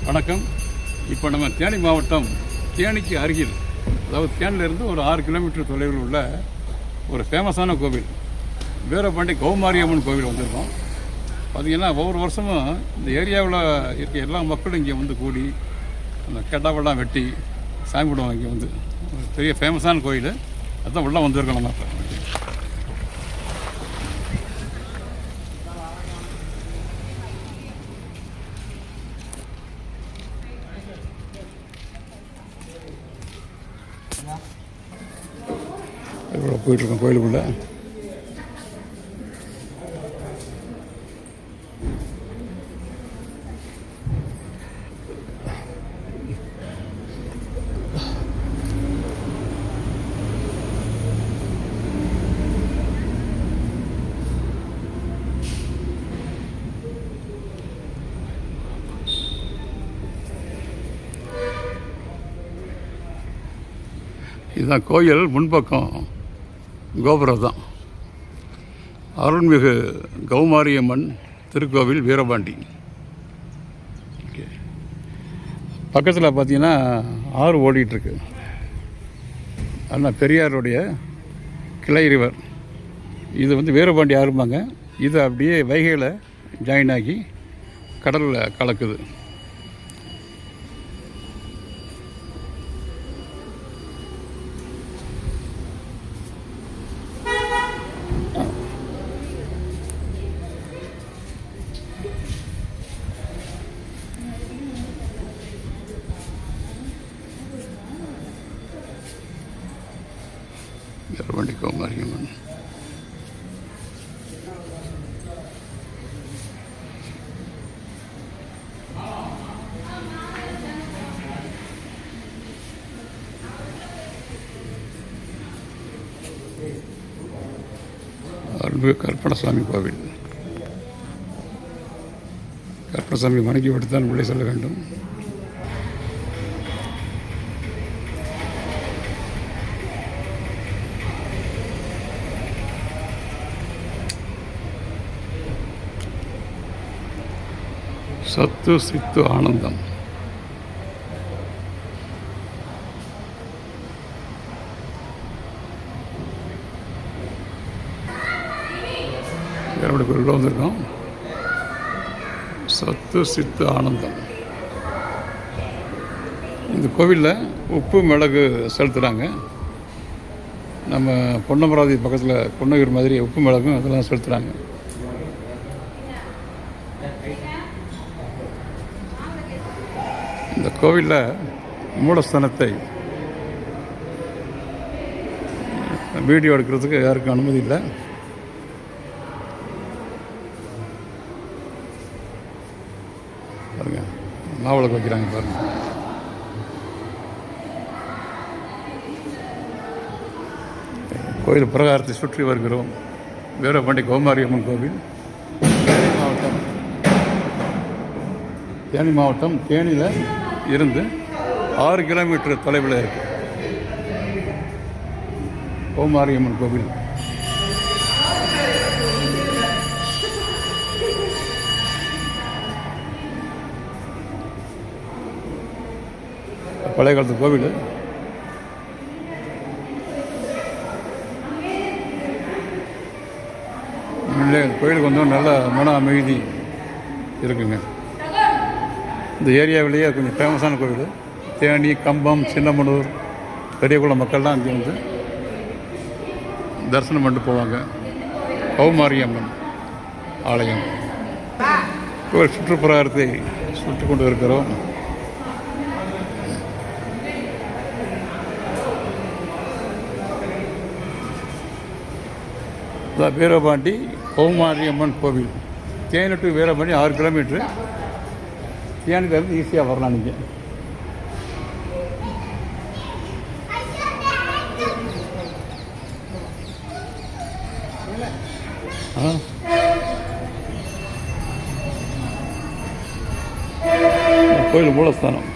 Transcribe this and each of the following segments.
வணக்கம். இப்போ நம்ம தேனி மாவட்டம் தேனிக்கு அருகில், அதாவது தேனிலிருந்து ஒரு 6 கிலோமீட்டர் தொலைவில் உள்ள ஒரு ஃபேமஸான கோவில் வீரபாண்டி கௌமாரியம்மன் கோவில் வந்திருக்கோம். பார்த்திங்கன்னா ஒவ்வொரு வருஷமும் இந்த ஏரியாவில் இருக்க எல்லா மக்களும் இங்கே வந்து கூடி அந்த கெட்டாவெல்லாம் வெட்டி சாமி கும்பிடுவாங்க. இங்கே வந்து ஒரு பெரிய ஃபேமஸான கோவில், அதுதான் உள்ளே வந்திருக்கோம் நம்ம. இவ்வளோ போயிட்டுருக்கோம் கோயிலுக்குள்ளே. இதுதான் கோயில் முன்பக்கம் கோபுரம் தான். அருள்மிகு கௌமாரியம்மன் திருக்கோவில் வீரபாண்டி. பக்கத்தில் பார்த்திங்கன்னா ஆறு ஓடிட்டுருக்கு. ஆனால் பெரியாருடைய கிளை ரிவர் இது வந்து வீரபாண்டி ஆறும்பாங்க. இது அப்படியே வைகையில் ஜாயின் ஆகி கடலில் கலக்குது. வீரபாண்டி கௌமாரியம்மன். அருள்மிகு கற்பணசாமி கோவில். கற்பணசாமி வணங்கி விட்டுத்தான் உள்ளே செல்ல வேண்டும். சத்து சித்து ஆனந்தம். வேறு கோயிலில் வந்திருக்கோம். சத்து சித்து ஆனந்தம். இந்த கோவிலில் உப்பு மிளகு செலுத்துகிறாங்க. நம்ம பொன்னமராவதி பக்கத்தில் பொன்னகிரி மாதிரி உப்பு மிளகும் அதெல்லாம் செலுத்துகிறாங்க. இந்த கோவிலில் மூலஸ்தானத்தை வீடியோ எடுக்கிறதுக்கு யாருக்கும் அனுமதி இல்லை. பாருங்க, மாவிளக்கு வைக்கிறாங்க பாருங்க. கோயில் பிரகாரத்தை சுற்றி வருகிறோம். வீரபாண்டி கௌமாரியம்மன் கோவில். தேனி மாவட்டம் தேனியில் இருந்து 6 கிலோமீட்டர் தொலைவில் இருக்குது கௌமாரியம்மன் கோவில். பழைய காலத்து கோவில். கோயிலுக்கு வந்தோம், நல்ல மன அமைதி இருக்குங்க. இந்த ஏரியாவிலேயே கொஞ்சம் ஃபேமஸான கோவில். தேனி, கம்பம், சின்னமனூர், பெரியகுளம் மக்கள்லாம் இங்கே வந்து தரிசனம் பண்ணிட்டு போவாங்க. கௌமாரியம்மன் ஆலயம். கோவில் சுற்றுப்புறத்தை சுற்றி கொண்டு இருக்கிறோம். வீரபாண்டி கௌமாரியம்மன் கோவில். Theni to Veerapandi 6 kilometre. தேனிலேருந்து ஈஸியாக வரலாம் நீங்கள். கோயில் மூலஸ்தானம்.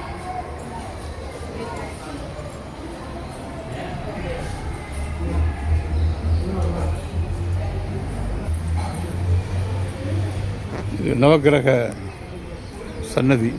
இது நவக்கிரக சன்னதி.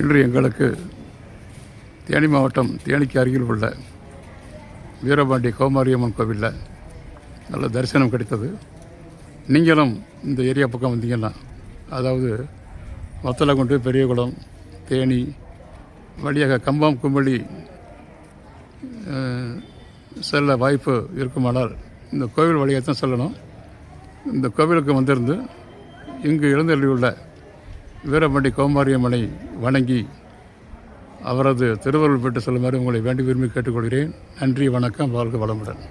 இன்று எங்களுக்கு தேனி மாவட்டம் தேனிக்கு அருகில் உள்ள வீரபாண்டி கௌமாரியம்மன் கோவிலில் நல்ல தரிசனம் கிடைத்தது. நீங்களும் இந்த ஏரியா பக்கம் வந்தீங்கன்னா, அதாவது வத்தலகுண்டு, பெரியகுளம், தேனி வழியாக கம்பம், கும்பளி செல்ல வாய்ப்பு இருக்குமானால் இந்த கோவில் வழியாக தான் செல்லணும். இந்த கோவிலுக்கு வந்திருந்து இங்கு எழுந்தருளியுள்ள வீரபாண்டி கௌமாரியம்மனை வணங்கி அவரது திருவருள் பெற்று செல்லுமாறு உங்களை வேண்டி விரும்பி கேட்டுக்கொள்கிறேன். நன்றி, வணக்கம், வாழ்க வளமுடன்.